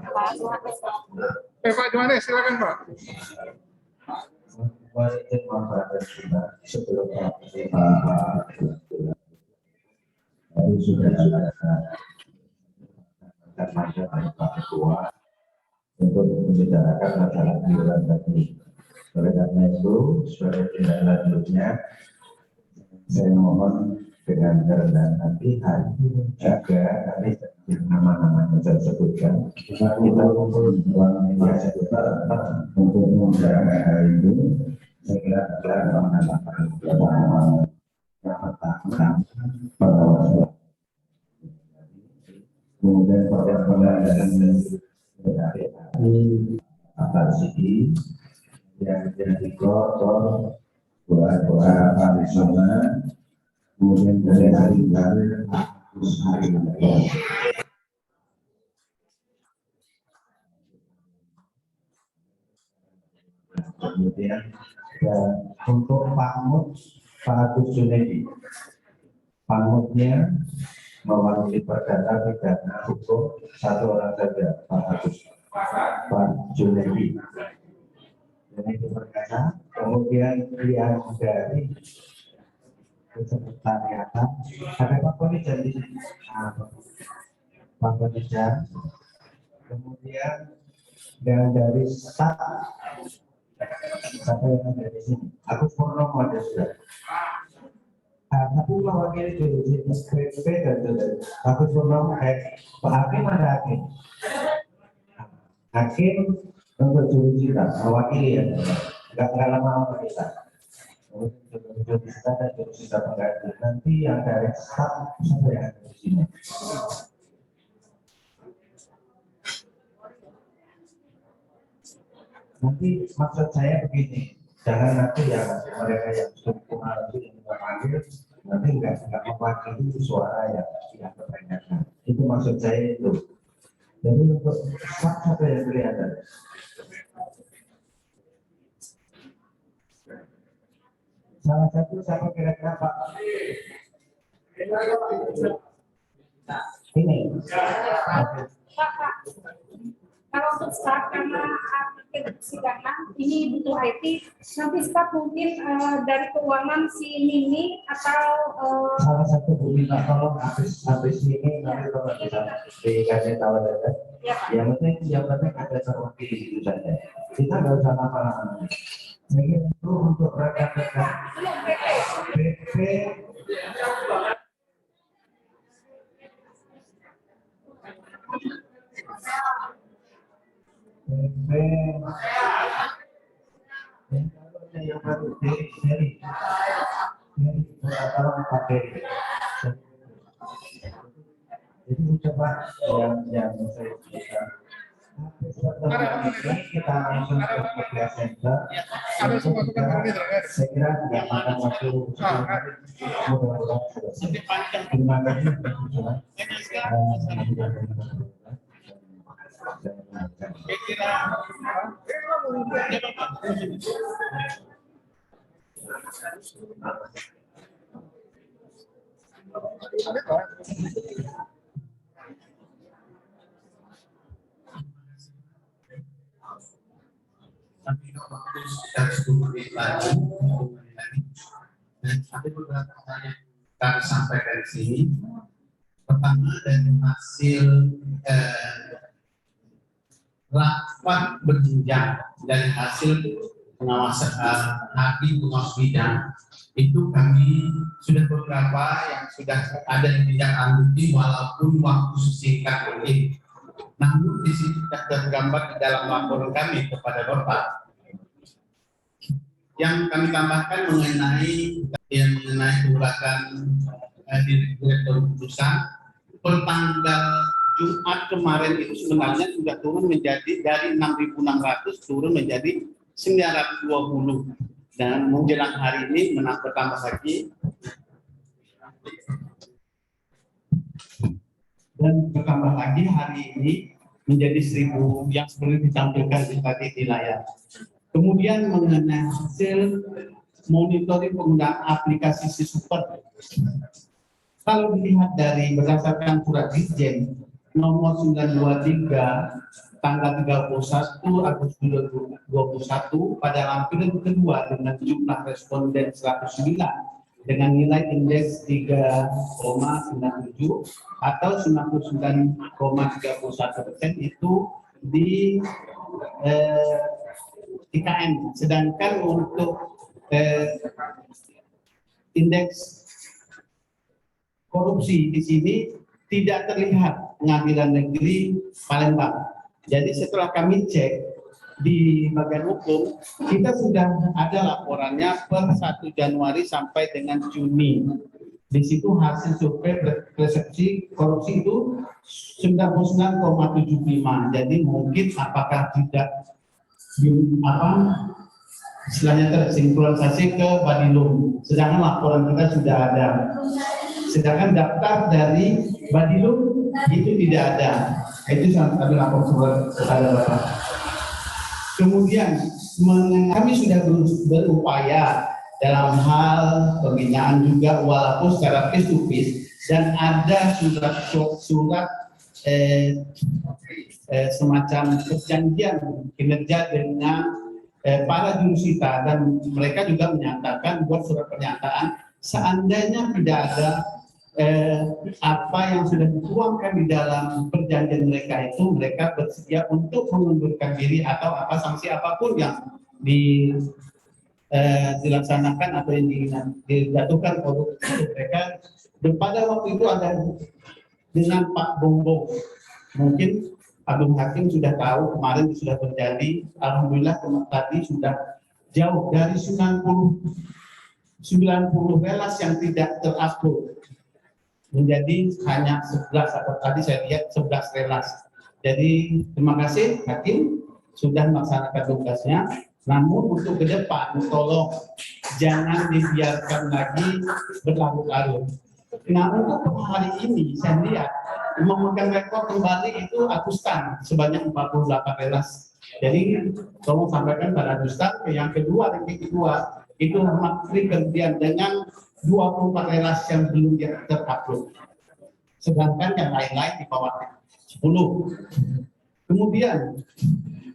Pak Johannes, silakan Pak. Wajib manfaatkan kita sebelumnya tadi sudah ada manja dari Pak Ketua untuk membicarakan masalah iuran tadi. Oleh karena itu, sebagai tindak lanjutnya, saya mohon dengan kerendahan hati jaga kami nama-nama yang saya sebutkan kita kumpul uang biasa kita untuk menjaga hal itu. Saya kira kita menambahkan yang pertama pengawasan, kemudian pengadaan dari sini yang jadi kotor doa tradisional, kemudian dari hari kemudian untuk Pak Agus Junedi, pamutnya mewakili perdata pidana hukum satu orang saja, Pak Junedi. Jadi perkara, kemudian yang dari kesekretariatan ada Pak Ponijan di sini, Pak Ponijan, kemudian yang dari staf sampai yang dari sini, aku Purnomo ada sudah. Aku mewakili dari SPP dan dari aku Purnomo, Pak Hakim ada Hakim. Hakim untuk jurusita mewakili ya, nggak lama-lama kita. Jurusita dan jurusita pengganti nanti yang dari staf sampai yang dari sini. Nanti maksud saya begini, jangan nanti ya mereka yang sudah itu yang kita panggil nanti nggak mewakili suara yang tidak kebanyakan. Itu maksud saya itu. Jadi untuk satu yang kelihatan. Salah satu siapa kira-kira Pak? Ini. Pak, kalau untuk staf karena persidangan ini butuh IT, nanti staf mungkin dari keuangan si Nini atau salah satu Bu minta tolong habis ini nanti kalau bisa dikasih tahu saja. Yang penting ada terwakili itu saja. Kita nggak usah apa-apa. Jadi itu untuk rekan-rekan BP yang baru dari tolong pakai. Jadi coba yang saya berikan. Kita langsung ke media center. Saya kira tidak makan waktu 10 menit. Mudah-mudahan selesai. Terima kasih. Ada beberapa hal yang kami sampaikan di sini. Pertama, dari hasil rapat berjenjang dari hasil pengawasan pengawas bidang itu kami sudah beberapa yang sudah ada di bidang lanjuti walaupun waktu singkat ini. Namun di sini sudah tergambar di dalam laporan kami kepada Bapak. Yang kami tambahkan mengenai tunggakan direktur keputusan pertanggal Jumat kemarin itu sebenarnya sudah turun menjadi dari 6.600 turun menjadi 920 dan menjelang hari ini bertambah lagi dan bertambah lagi hari ini menjadi 1.000 yang seperti ditampilkan tadi di layar. Kemudian mengenai hasil monitoring penggunaan aplikasi Super. Kalau dilihat dari berdasarkan surat Dirjen nomor 923 tanggal 31 Agustus 2021 pada lampiran kedua dengan jumlah responden 109 dengan nilai indeks 3,97 atau 99,31% itu di IKN. Sedangkan untuk indeks korupsi di sini tidak terlihat Pengadilan Negeri Palembang. Jadi setelah kami cek di bagian hukum, kita sudah ada laporannya per 1 Januari sampai dengan Juni. Di situ hasil survei persepsi korupsi itu 99,75. Jadi mungkin apakah tidak istilahnya tersinkronisasi ke Badilum. Sedangkan laporan kita sudah ada. Sedangkan daftar dari Badilum itu tidak ada. Itu kami lapor kepada Bapak. Kemudian kami sudah berupaya dalam hal pembinaan juga walaupun secara face to face, dan ada surat semacam perjanjian kinerja dengan para jurusita, dan mereka juga menyatakan buat surat pernyataan seandainya tidak ada apa yang sudah dituangkan di dalam perjanjian mereka itu, mereka bersedia untuk mengundurkan diri atau apa sanksi apapun yang dilaksanakan atau yang dijatuhkan untuk mereka. Dan pada waktu itu ada dengan Pak Bombo, mungkin Agung Hakim sudah tahu kemarin sudah terjadi. Alhamdulillah tadi sudah jauh dari 90 relas yang tidak terupload menjadi hanya 11 atau tadi saya lihat 11 relas. Jadi terima kasih Hakim sudah melaksanakan tugasnya. Namun untuk ke depan tolong jangan dibiarkan lagi berlarut-larut. Nah untuk hari ini saya lihat memegang rekor kembali itu Agustan sebanyak 48 relas. Jadi tolong sampaikan pada Agustan. Yang kedua itu Makri Kerdian dengan 24 relas yang belum terupload. Sedangkan yang lain-lain di bawah 10. Kemudian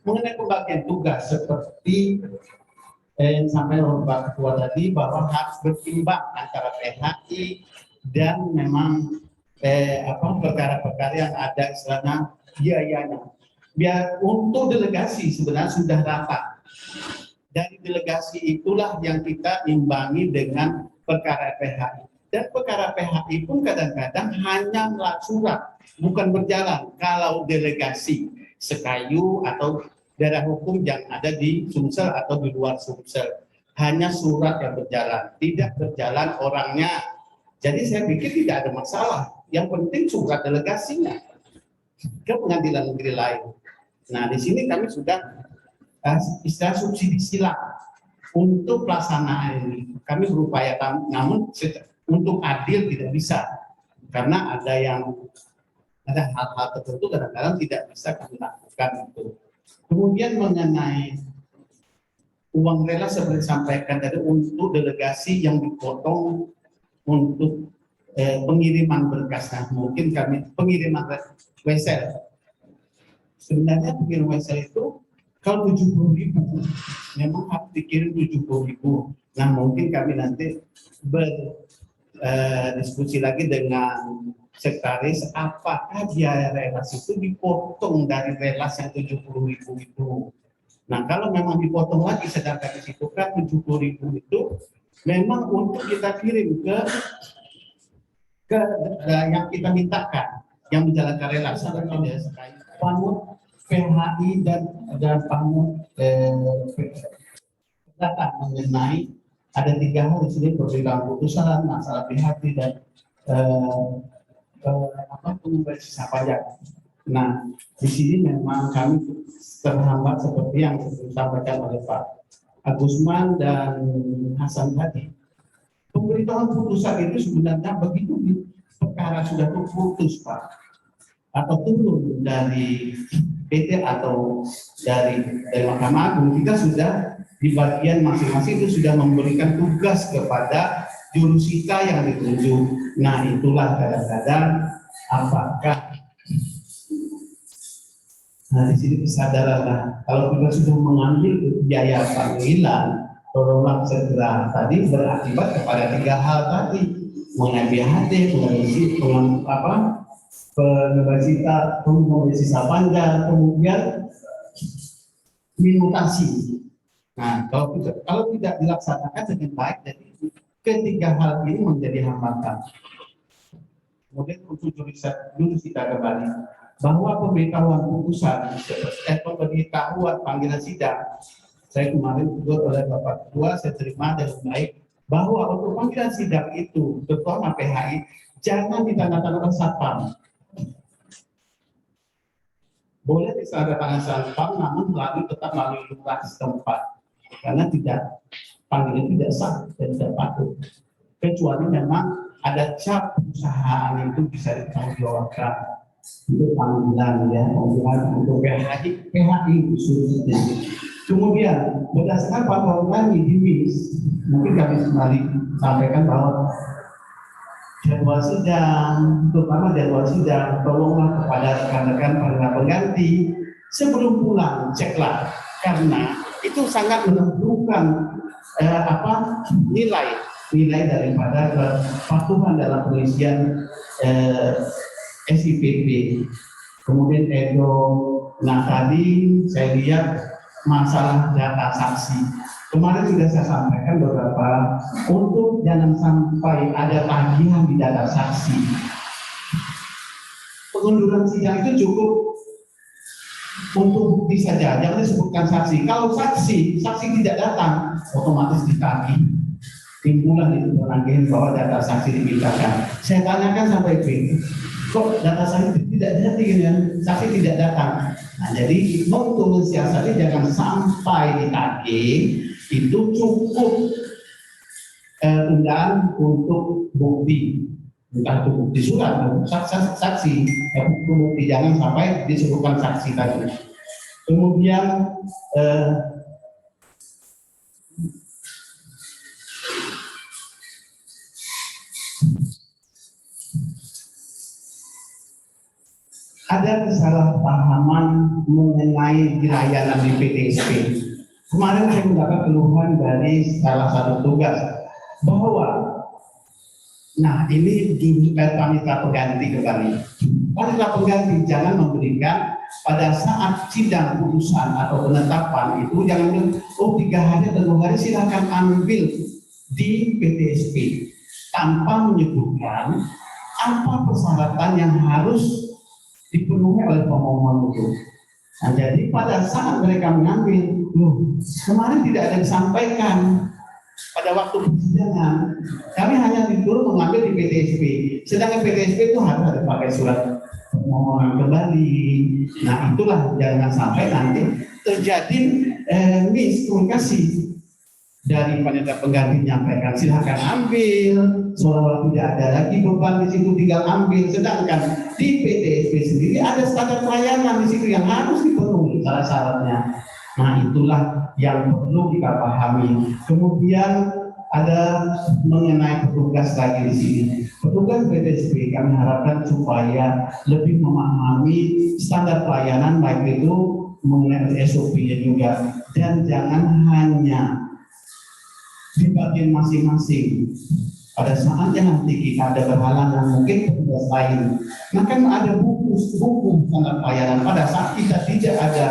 mengenai pembagian tugas seperti yang sampai oleh Pak Ketua tadi bahwa harus berimbang antara PHI dan memang perkara-perkara yang ada istilahnya biayanya. Biar untuk delegasi sebenarnya sudah rata. Dari delegasi itulah yang kita imbangi dengan perkara PHI. Dan perkara PHI pun kadang-kadang hanya surat, bukan berjalan. Kalau delegasi Sekayu atau daerah hukum yang ada di Sumsel atau di luar Sumsel, hanya surat yang berjalan, tidak berjalan orangnya. Jadi saya pikir tidak ada masalah. Yang penting surat delegasinya ke pengadilan negeri lain. Nah di sini kami sudah istilah subsidi silang untuk pelaksanaan ini. Kami berupaya, namun untuk adil tidak bisa karena ada hal-hal tertentu kadang-kadang tidak bisa kami lakukan itu. Kemudian mengenai uang rela seperti disampaikan tadi untuk delegasi yang dipotong untuk pengiriman berkas. Nah, mungkin kami pengiriman wesel. Sebenarnya pengiriman wesel itu kalau 70.000 memang harus dikirim 70.000. Nah, mungkin kami nanti berdiskusi lagi dengan sekretaris apakah biaya relas itu dipotong dari relas yang 70.000 itu. Nah kalau memang dipotong lagi sedangkan di situ kan 70.000 itu memang untuk kita kirim ke yang kita mintakan yang menjalankan relas seperti Pamut PHI dan Pamut data mengenai ada 3 hal di sini perbedaan putusan masalah PHI dan pengembalian sisa pajak. Nah, di sini memang kami terhambat seperti yang disampaikan oleh Pak Agusman dan Hasan tadi. Pemberitahuan putusan itu sebenarnya begitu perkara sudah terputus Pak, atau turun dari PT atau dari Mahkamah Agung, kita sudah di bagian masing-masing itu sudah memberikan tugas kepada jurusita yang ditunjuk. Nah itulah kadang-kadang apakah Nah, di sini kesadaran, kalau kita sudah mengambil biaya panggilan, tolonglah segera tadi berakibat kepada 3 hal tadi, mengenai BHT, pengeluaran sisa panja, kemudian minutasi. Nah, kalau tidak dilaksanakan dengan baik, jadi ketiga hal ini menjadi hambatan. Kemudian untuk jurusita kembali bahwa pemberitahuan putusan, pemberitahuan panggilan sidang, saya kemarin juga oleh Bapak Ketua, saya terima dengan baik bahwa untuk panggilan sidang itu terutama PHI jangan ditandatangani satpam. Boleh ditandatangani satpam, namun tetap melalui lurah setempat, karena panggilan tidak sah dan tidak patut. Kecuali memang ada cap perusahaan itu bisa ditanggungjawabkan untuk panggilan ya, untuk PHI khususnya. Kemudian berdasarkan fatwa kami di MIS, mungkin kami kembali sampaikan bahwa jadwal sidang, terutama jadwal sidang, tolonglah kepada rekan-rekan para pengganti sebelum pulang ceklah, karena itu sangat menentukan nilai daripada kepatuhan dalam pengisian SIPP. Kemudian Edo, nah tadi saya lihat masalah data saksi. Kemarin sudah saya sampaikan beberapa, untuk jangan sampai ada tagihan di data saksi. Pengunduran sidang itu cukup untuk bukti saja, jangan disebutkan saksi. Kalau saksi tidak datang, otomatis ditagih. Timbulan itu penagih bahwa data saksi dimintakan. Saya tanyakan sampai B, kok data saksi tidak jadi ya? Saksi tidak datang. Nah, jadi untuk mensiasati jangan sampai ditagih, itu cukup tundaan untuk bukti, entah itu bukti surat, saksi, bukti jangan sampai disebutkan saksi tadi. Kemudian ada kesalahpahaman mengenai layanan di PTSP. Kemarin saya mendapat keluhan dari salah satu tugas bahwa, nah ini panitera pengganti kembali. Panitera pengganti jangan memberikan pada saat sidang putusan atau penetapan itu jangan 3 hari atau 2 hari silakan ambil di PTSP tanpa menyebutkan apa persyaratan yang harus dipenuhi oleh pemohon itu. Nah, jadi pada saat mereka mengambil, kemarin tidak ada disampaikan pada waktu persidangan. Kami hanya disuruh mengambil di PTSP. Sedangkan PTSP itu harus ada pakai surat permohonan kembali. Nah, itulah jangan sampai nanti terjadi miskomunikasi dari panitia pengganti menyampaikan silakan ambil, seolah-olah tidak ada lagi beban di situ, tinggal ambil. Sedangkan di PTSP sendiri ada standar pelayanan di situ yang harus dipenuhi syarat-syaratnya. Nah, itulah yang perlu kita pahami. Kemudian ada mengenai petugas lagi di sini. Petugas PTSP kami harapkan supaya lebih memahami standar pelayanan, baik itu mengenai SOP-nya juga, dan jangan hanya di bagian masing-masing. Pada saatnya nanti kita ada berhalangan mungkin petugas lain, maka ada buku standar pelayanan. Pada saat kita tidak ada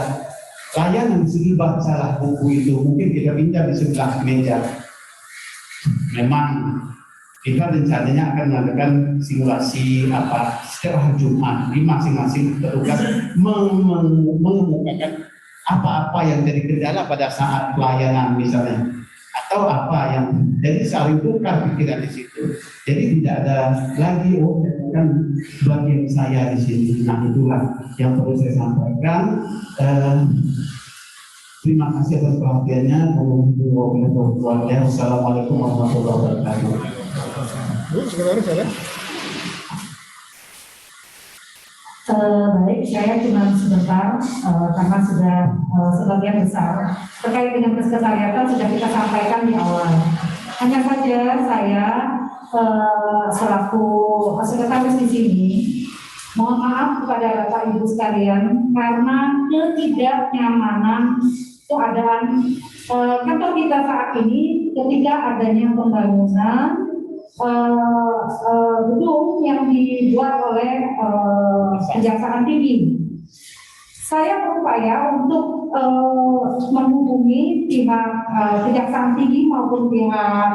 layanan di sebelah salah buku itu, mungkin kita pinjam di sebelah meja. Memang kita rencananya akan melakukan simulasi setiap Jumat di masing-masing petugas mengemukakan apa-apa yang jadi kendala pada saat pelayanan misalnya, atau apa yang jadi saling tukar pikiran di situ. Jadi tidak ada lagi bukan bagian saya di sini. Nah, itulah yang perlu saya sampaikan. Terima kasih atas perhatiannya. Wassalamualaikum warahmatullahi wabarakatuh. Bu, sekretaris ada? Baik, saya cuma sebentar karena sudah sebagian besar terkait dengan kesekretariatan sudah kita sampaikan di awal. Hanya saja saya selaku sekretaris di sini Mohon maaf kepada Bapak Ibu sekalian karena ketidaknyamanan keadaan kantor kita saat ini ketika adanya pembangunan gedung yang dibuat oleh Kejaksaan Tinggi. Saya berupaya untuk menghubungi pihak Kejaksaan Tinggi maupun pihak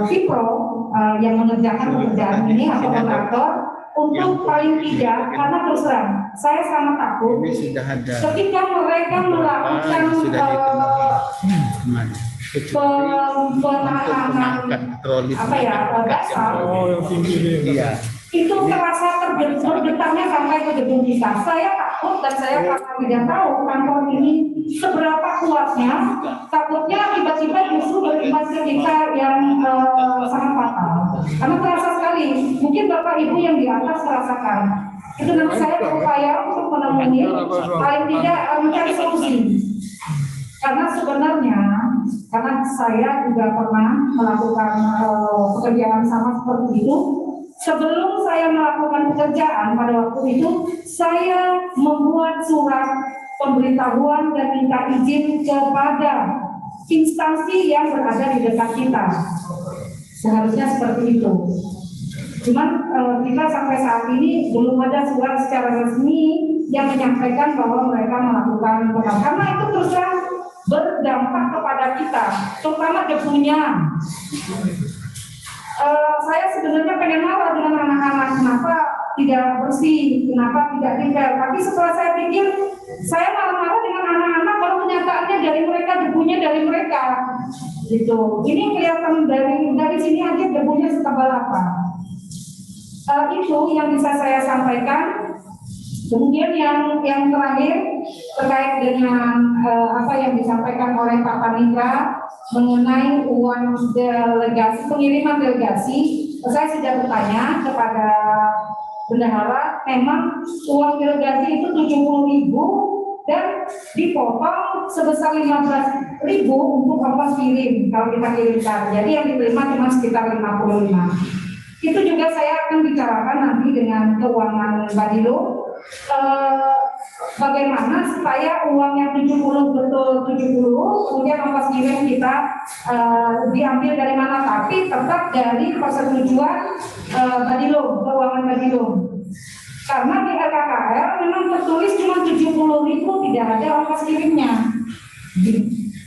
Vipro yang mengerjakan pekerjaan ini atau kontraktor untuk paling tidak, karena terus terang saya sangat takut ketika mereka melakukan penanganan dasar itu terasa tergetarnya sampai ke gedung kita. Saya takut dan saya tidak tahu kantor ini seberapa kuatnya. Takutnya tiba-tiba justru berimbas ke kita yang sangat fatal. Karena terasa sekali. Mungkin Bapak Ibu yang di atas merasakan. Itu nanti saya berupaya untuk menemui paling tidak mencari solusi. Karena sebenarnya, karena saya juga pernah melakukan pekerjaan sama seperti itu. Sebelum saya melakukan pekerjaan pada waktu itu, saya membuat surat pemberitahuan dan minta izin kepada instansi yang berada di dekat kita. Seharusnya seperti itu. Cuman kita sampai saat ini belum ada surat secara resmi yang menyampaikan bahwa mereka melakukan pekerjaan. Karena itu terus terang berdampak kepada kita, terutama debunya. Saya sebenarnya pengen marah dengan anak-anak, kenapa tidak bersih, kenapa tidak tinggal. Tapi setelah saya pikir, saya marah-marah dengan anak-anak kalau kenyataannya dari mereka, debunya dari mereka. Gitu. Ini kelihatan dari sini aja debunya setebal apa. Itu yang bisa saya sampaikan. Kemudian yang terakhir terkait dengan apa yang disampaikan oleh Pak Panitra mengenai uang delegasi, pengiriman delegasi, saya sudah bertanya kepada bendahara, memang uang delegasi itu 70.000 dan dipotong sebesar 15.000 untuk ongkos kirim kalau kita kirimkan. Jadi yang diterima cuma sekitar 55. Itu juga saya akan bicarakan nanti dengan keuangan Badilo. Bagaimana supaya uang yang 70 betul 70, kemudian ongkos kirim kita diambil dari mana, tapi tetap dari persetujuan Badilo, keuangan Badilo. Karena di LKKR memang tertulis cuma 70.000, tidak ada ongkos kirimnya.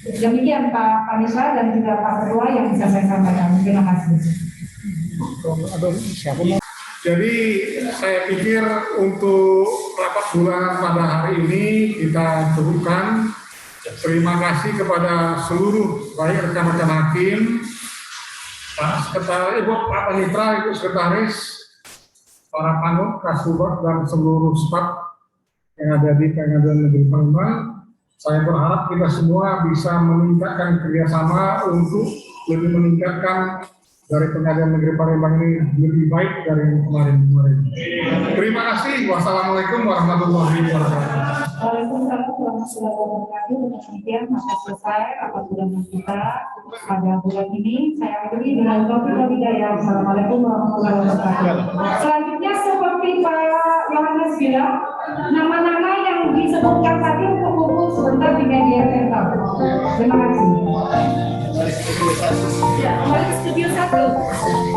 Demikian Pak Panitra dan juga Pak Ketua yang bisa saya sampaikan. Terima kasih. Jadi saya pikir untuk rapat bulanan pada hari ini kita cukupkan. Terima kasih kepada seluruh baik rekan-rekan hakim, Pak Sekretaris, Ibu Pak Panitra, Ibu Sekretaris, para panut, kasubag dan seluruh staf yang ada di Pengadilan Negeri Palembang. Saya berharap kita semua bisa meningkatkan kerjasama untuk lebih meningkatkan dari Pengadilan Negeri Palembang ini lebih baik dari yang kemarin-kemarin. Terima kasih. Wassalamualaikum warahmatullahi wabarakatuh. Waalaikumsalam warahmatullahi wabarakatuh. Demikian maka selesai rapat bulanan kita pada bulan ini. Saya akhiri dengan doa hidayah. Assalamualaikum warahmatullahi wabarakatuh. Selanjutnya seperti Pak Yohanes bilang, nama-nama yang disebutkan tadi untuk kumpul sebentar di media center. Terima kasih. Kembali ke studio 1.